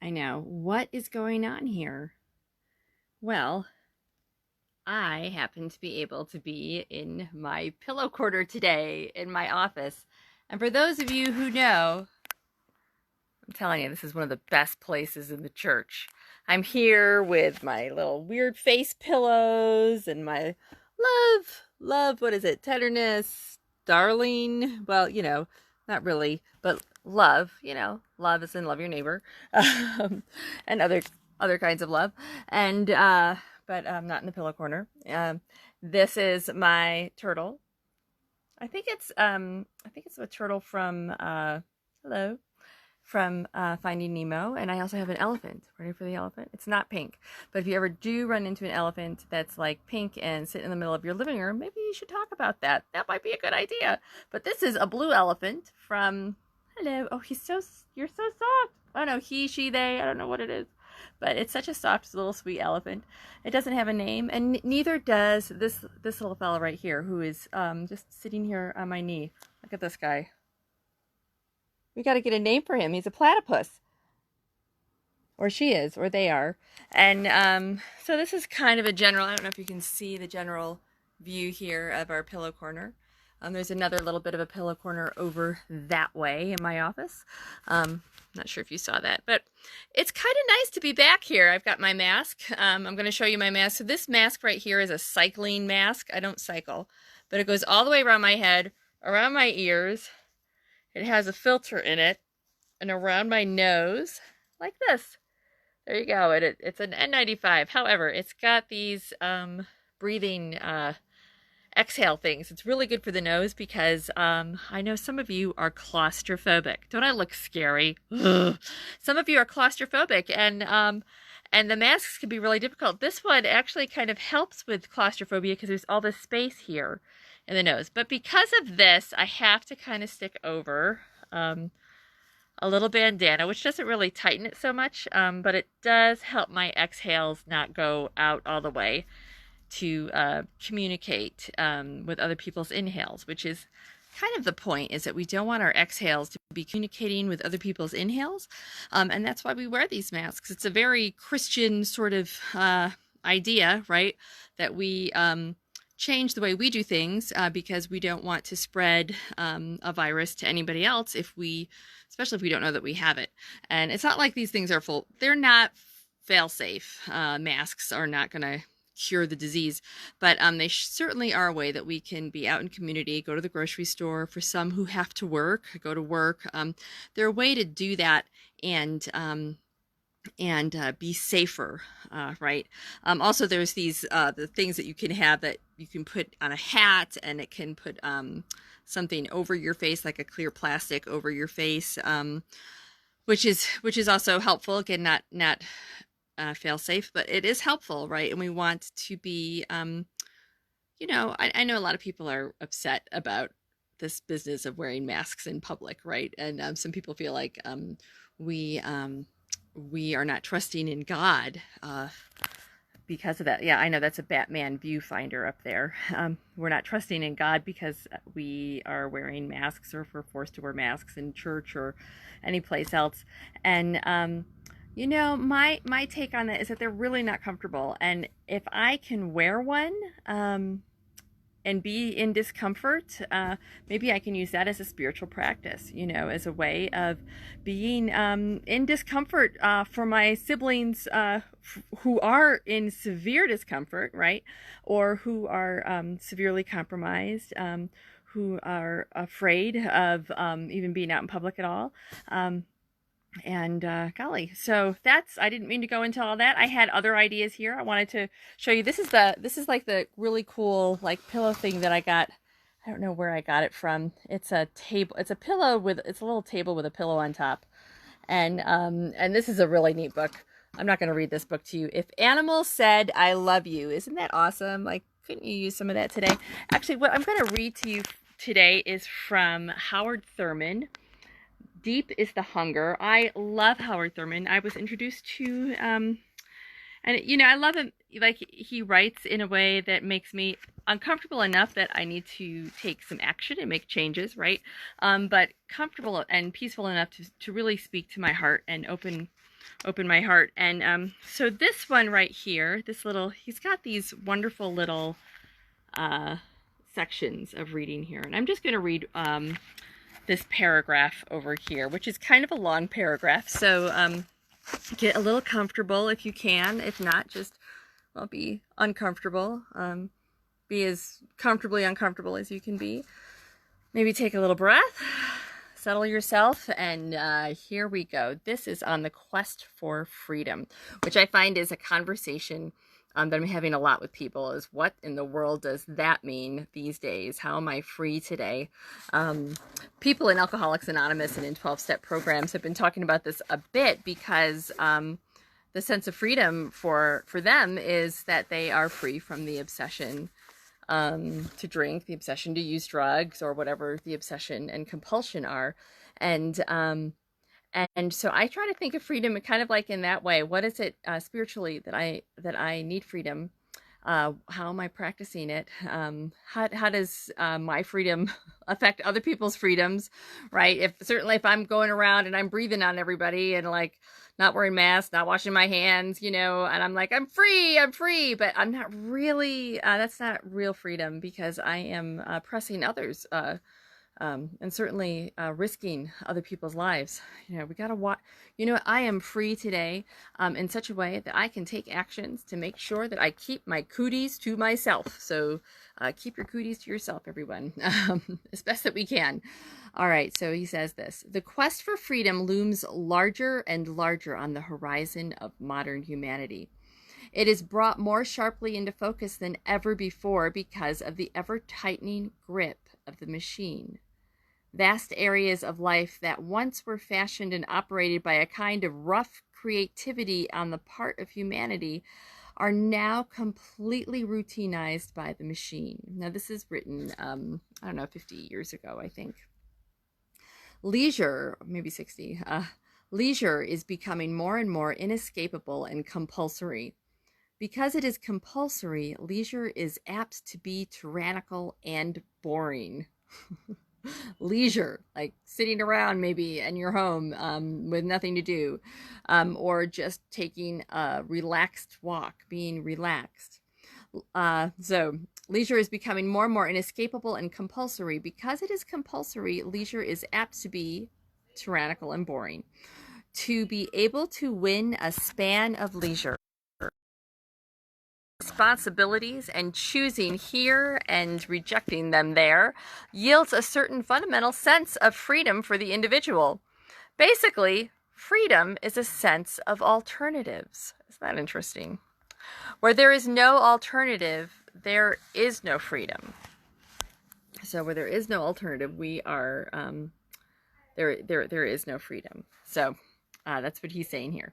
I know. What is going on here? Well, I happen to be able to be in my pillow corner today in my office. And for those of you who know, I'm telling you, this is one of the best places in the church. I'm here with my little weird face pillows and my what is it? Tenderness, darling. Well, not really, but love, love is in love your neighbor, and other kinds of love. And, but not in the pillow corner. This is my turtle. I think it's a turtle from, hello, from Finding Nemo, and I also have an elephant. Ready for the elephant? It's not pink, but if you ever do run into an elephant that's like pink and sit in the middle of your living room, maybe you should talk about that. That might be a good idea. But this is a blue elephant from, hello. Oh, you're so soft. Oh no, he, she, they. I don't know what it is, but it's such a soft little sweet elephant. It doesn't have a name, and neither does this little fella right here, who is just sitting here on my knee. Look at this guy. We got to get a name for him. He's a platypus. Or she is, or they are. And so this is kind of a general, I don't know if you can see the general view here of our pillow corner. There's another little bit of a pillow corner over that way in my office. Not sure if you saw that, but it's kind of nice to be back here. I've got my mask. I'm going to show you my mask. So this mask right here is a cycling mask. I don't cycle, but it goes all the way around my head, around my ears. It has a filter in it, and around my nose, like this. There you go. It's an N95. However, it's got these breathing exhale things. It's really good for the nose because I know some of you are claustrophobic. Don't I look scary? Some of you are claustrophobic, and the masks can be really difficult. This one actually kind of helps with claustrophobia because there's all this space here in the nose. But because of this, I have to kind of stick over a little bandana, which doesn't really tighten it so much, but it does help my exhales not go out all the way to communicate with other people's inhales, which is kind of the point, is that we don't want our exhales to be communicating with other people's inhales. And that's why we wear these masks. It's a very Christian sort of idea, right? That we change the way we do things because we don't want to spread a virus to anybody else especially if we don't know that we have it. And it's not like these things are they're not fail-safe. Masks are not going to cure the disease, but they certainly are a way that we can be out in community, go to the grocery store. For some who have to go to work, they're a way to do that and be safer, right? Also, there's these the things that you can have that you can put on a hat, and it can put something over your face, like a clear plastic over your face, which is also helpful. Again, not fail safe, but it is helpful, right? And we want to be, I know a lot of people are upset about this business of wearing masks in public, right? And some people feel like we are not trusting in God because of that. Yeah, I know that's a Batman viewfinder up there. We're not trusting in God because we are wearing masks, or if we're forced to wear masks in church or any place else. And my take on that is that they're really not comfortable. And if I can wear one and be in discomfort, maybe I can use that as a spiritual practice, as a way of being in discomfort for my siblings who are in severe discomfort, right? Or who are severely compromised, who are afraid of even being out in public at all. And golly, so I didn't mean to go into all that. I had other ideas here. I wanted to show you. This is like the really cool like pillow thing that I got. I don't know where I got it from. It's a table. It's a little table with a pillow on top. And this is a really neat book. I'm not going to read this book to you. If Animals Said I Love You. Isn't that awesome? Like, couldn't you use some of that today? Actually, what I'm going to read to you today is from Howard Thurman. Deep is the Hunger. I love Howard Thurman. I was introduced to And you know, I love him. Like he writes in a way that makes me uncomfortable enough that I need to take some action and make changes, right? But comfortable and peaceful enough to really speak to my heart and open my heart. And so this one right here, this little, he's got these wonderful little sections of reading here, and I'm just going to read this paragraph over here, which is kind of a long paragraph. So get a little comfortable if you can. If not, just, well, be uncomfortable. Be as comfortably uncomfortable as you can be. Maybe take a little breath, settle yourself, and here we go. This is on the quest for freedom, which I find is a conversation that I'm having a lot with people, is what in the world does that mean these days? How am I free today? People in Alcoholics Anonymous and in 12-step programs have been talking about this a bit because the sense of freedom for them is that they are free from the obsession to drink, the obsession to use drugs, or whatever the obsession and compulsion are. And so I try to think of freedom kind of like in that way. What is it spiritually that I need freedom? How am I practicing it? How does my freedom affect other people's freedoms, right? Certainly if I'm going around and I'm breathing on everybody and like not wearing masks, not washing my hands, you know, and I'm like, I'm free, but I'm not really, that's not real freedom, because I am pressing others, and certainly risking other people's lives. You know, we got to watch. You know, I am free today in such a way that I can take actions to make sure that I keep my cooties to myself. So keep your cooties to yourself, everyone, as best that we can. All right, so he says this: the quest for freedom looms larger and larger on the horizon of modern humanity. It is brought more sharply into focus than ever before because of the ever-tightening grip of the machine. Vast areas of life that once were fashioned and operated by a kind of rough creativity on the part of humanity are now completely routinized by the machine. Now, this is written, I don't know, 50 years ago, I think. Leisure, maybe 60, leisure is becoming more and more inescapable and compulsory. Because it is compulsory, leisure is apt to be tyrannical and boring. Leisure, like sitting around maybe in your home with nothing to do, or just taking a relaxed walk, being relaxed. So leisure is becoming more and more inescapable and compulsory. Because it is compulsory, leisure is apt to be tyrannical and boring. To be able to win a span of leisure, responsibilities, and choosing here and rejecting them there, yields a certain fundamental sense of freedom for the individual. Basically, freedom is a sense of alternatives. Isn't that interesting? Where there is no alternative, there is no freedom. So where there is no alternative, we are there is no freedom. So that's what he's saying here.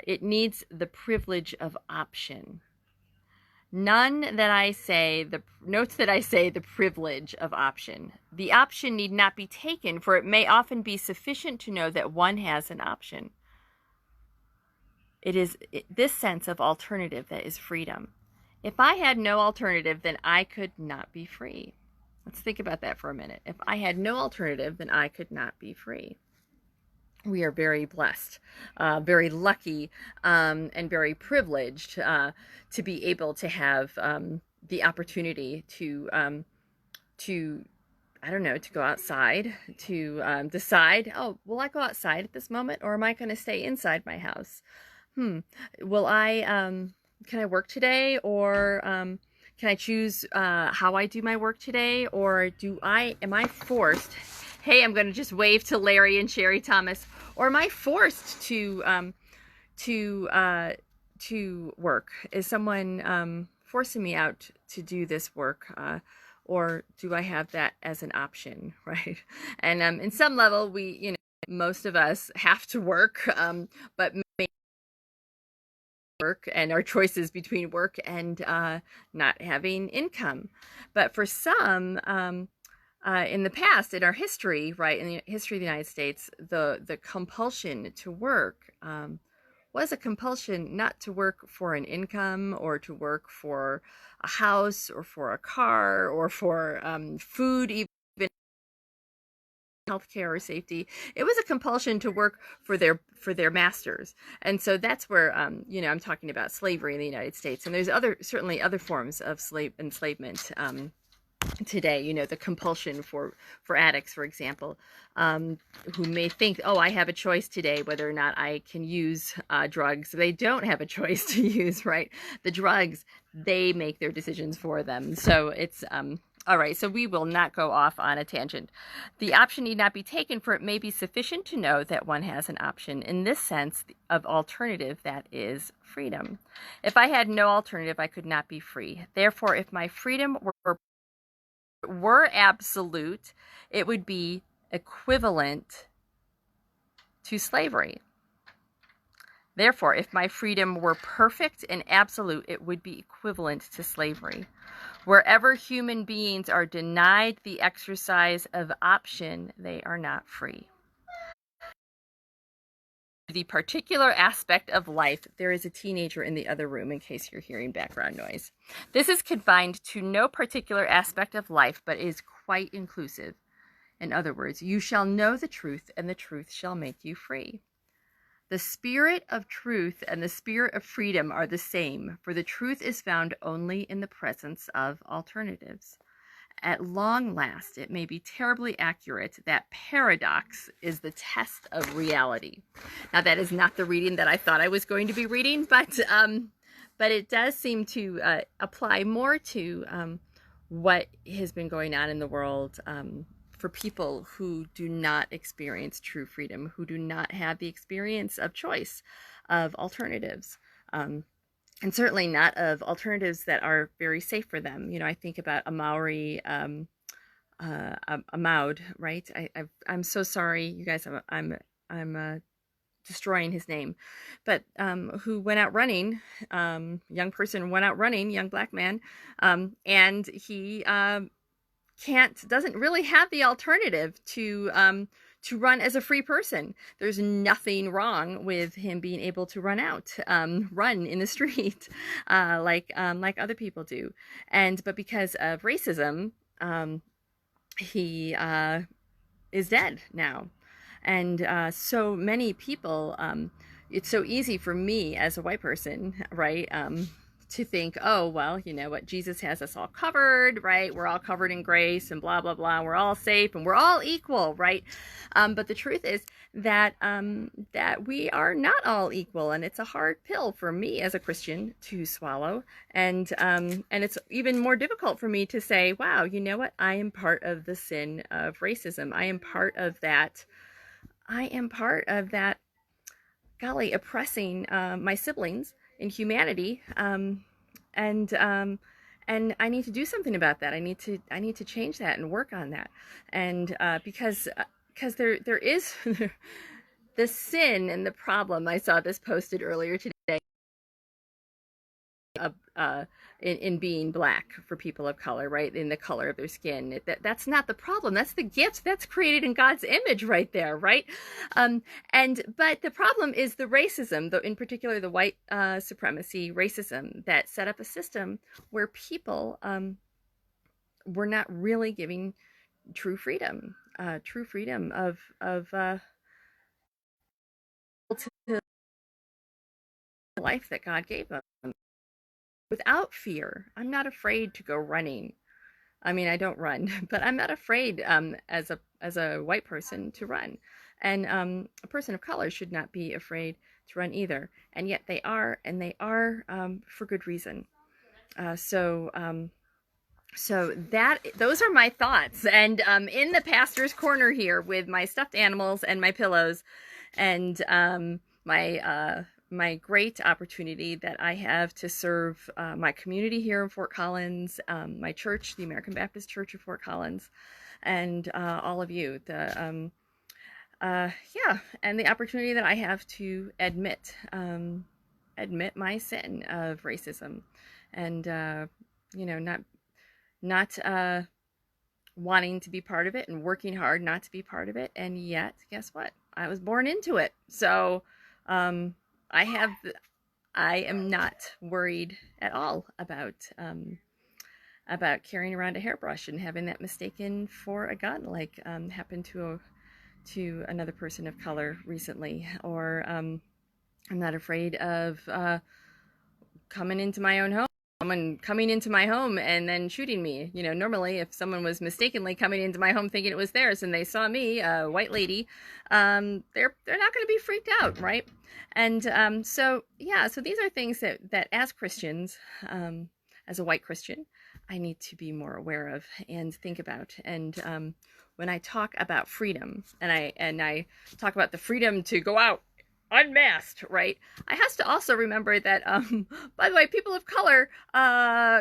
It needs the privilege of option. Notes that I say the privilege of option. The option need not be taken, for it may often be sufficient to know that one has an option. It is this sense of alternative that is freedom. If I had no alternative, then I could not be free. Let's think about that for a minute. If I had no alternative, then I could not be free. We are very blessed, very lucky, and very privileged to be able to have the opportunity to I don't know, to go outside, to decide, oh, will I go outside at this moment, or am I going to stay inside my house? Will I, can I work today, or can I choose how I do my work today, or am I forced? Hey, I'm going to just wave to Larry and Sherry Thomas. Or am I forced to work? Is someone forcing me out to do this work? Or do I have that as an option, right? And in some level, most of us have to work, but work and our choices between work and not having income. But for some, in the past, in our history, right, in the history of the United States, the compulsion to work was a compulsion not to work for an income or to work for a house or for a car or for food, even healthcare or safety. It was a compulsion to work for their masters. And so that's where I'm talking about slavery in the United States. And there's certainly other forms of slave enslavement today, the compulsion for addicts, for example, who may think, oh, I have a choice today whether or not I can use drugs. They don't have a choice to use, right? The drugs, they make their decisions for them. So it's all right, so we will not go off on a tangent. The option need not be taken, for it may be sufficient to know that one has an option in this sense of alternative, that is freedom. If I had no alternative, I could not be free. Therefore, if my freedom were absolute, it would be equivalent to slavery. Therefore, if my freedom were perfect and absolute, it would be equivalent to slavery. Wherever human beings are denied the exercise of option, they are not free. The particular aspect of life, there is a teenager in the other room in case you're hearing background noise. This is confined to no particular aspect of life, but is quite inclusive. In other words, you shall know the truth, and the truth shall make you free. The spirit of truth and the spirit of freedom are the same, for the truth is found only in the presence of alternatives. At long last, it may be terribly accurate that paradox is the test of reality. Now, that is not the reading that I thought I was going to be reading, but it does seem to apply more to what has been going on in the world for people who do not experience true freedom, who do not have the experience of choice, of alternatives. And certainly not of alternatives that are very safe for them. I think about Amaury Amaud, right? I'm so sorry, you guys. I'm destroying his name, but who went out running. Young person went out running, young black man, and he doesn't really have the alternative to run as a free person. There's nothing wrong with him being able to run in the street, like other people do. But because of racism, he is dead now. And so many people, it's so easy for me as a white person, right? To think, oh, well, you know what, Jesus has us all covered, right? We're all covered in grace and blah, blah, blah. We're all safe and we're all equal, right? But the truth is that that we are not all equal, and it's a hard pill for me as a Christian to swallow. And it's even more difficult for me to say, wow, you know what? I am part of the sin of racism. I am part of that. Golly, oppressing my siblings in humanity, and I need to do something about that. I need to change that and work on that, and because there is the sin and the problem. I saw this posted earlier today. In being black for people of color, right? In the color of their skin. That's not the problem. That's the gift that's created in God's image right there, right? But the problem is the racism, in particular the white supremacy racism that set up a system where people were not really giving true freedom of to life that God gave them. Without fear. I'm not afraid to go running. I mean, I don't run, but I'm not afraid as a white person to run. And a person of color should not be afraid to run either. And yet they are, and they are for good reason. So those are my thoughts. And in the pastor's corner here with my stuffed animals and my pillows and my great opportunity that I have to serve my community here in Fort Collins, my church, the American Baptist Church of Fort Collins, and all of you. And the opportunity that I have to admit my sin of racism, and not wanting to be part of it and working hard not to be part of it, and yet guess what? I was born into it. So I am not worried at all about carrying around a hairbrush and having that mistaken for a gun, like happened to another person of color recently. Or I'm not afraid of coming into my own home. Someone coming into my home and then shooting me. You know, normally if someone was mistakenly coming into my home thinking it was theirs and they saw me, a white lady, they're not going to be freaked out, right? And so yeah, so these are things that as Christians, as a white Christian, I need to be more aware of and think about. And when I talk about freedom, and I talk about the freedom to go out unmasked, right? I have to also remember that, by the way, people of color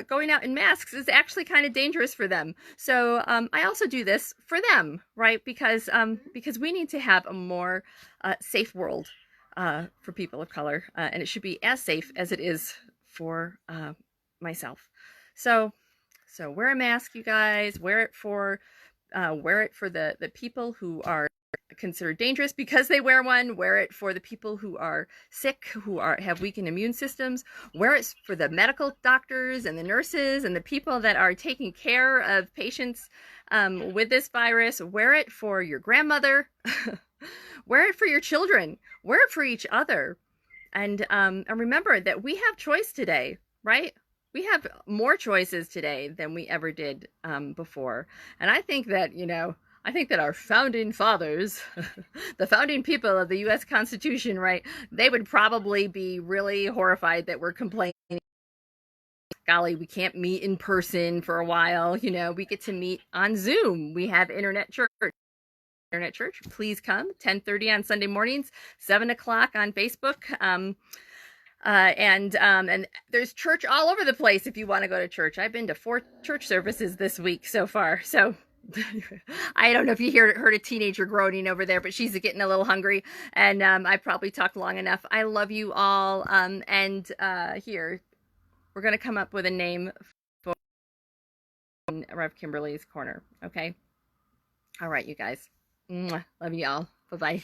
going out in masks is actually kind of dangerous for them. So I also do this for them, right? Because we need to have a more safe world for people of color, and it should be as safe as it is for myself. So wear a mask, you guys. Wear it for the people who are considered dangerous because they wear one. Wear it for the people who are sick, who have weakened immune systems. Wear it for the medical doctors and the nurses and the people that are taking care of patients with this virus. Wear it for your grandmother. Wear it for your children. Wear it for each other. And remember that we have choice today, right? We have more choices today than we ever did before. And I think that, our founding fathers, the founding people of the U.S. Constitution, right, they would probably be really horrified that we're complaining. Golly, we can't meet in person for a while. We get to meet on Zoom. We have internet church. Please come. 10:30 on Sunday mornings, 7 o'clock on Facebook. And there's church all over the place if you want to go to church. I've been to 4 church services this week so far. So I don't know if you heard a teenager groaning over there, but she's getting a little hungry, and I probably talked long enough. I love you all. And here we're gonna come up with a name for Rev Kimberly's Corner. Okay. All right, you guys. Mwah. Love you all. Bye bye.